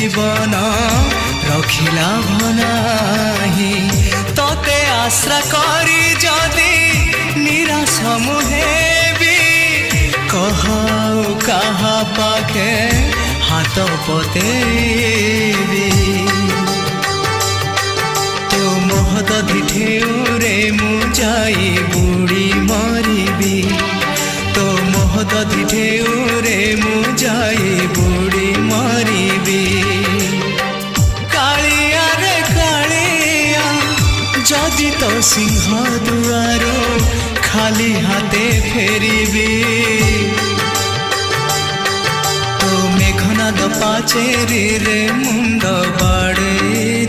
जीवन रखिला भनाही तते आश्रा करी जदि निराश मुहेबी कहाऊ कहा पाखे हाथ पतेबी तो महदधि ढेउरे मु जाई बुड़ी मरिबी तो महदधि ढेउरे मु जाई बुड़ी मरिबी कालिया रे कालिया जदि तो सिंह दुआर खाली हाथे फेरिबी तो मेघनाद पाचेरी रे मुंड बाड़े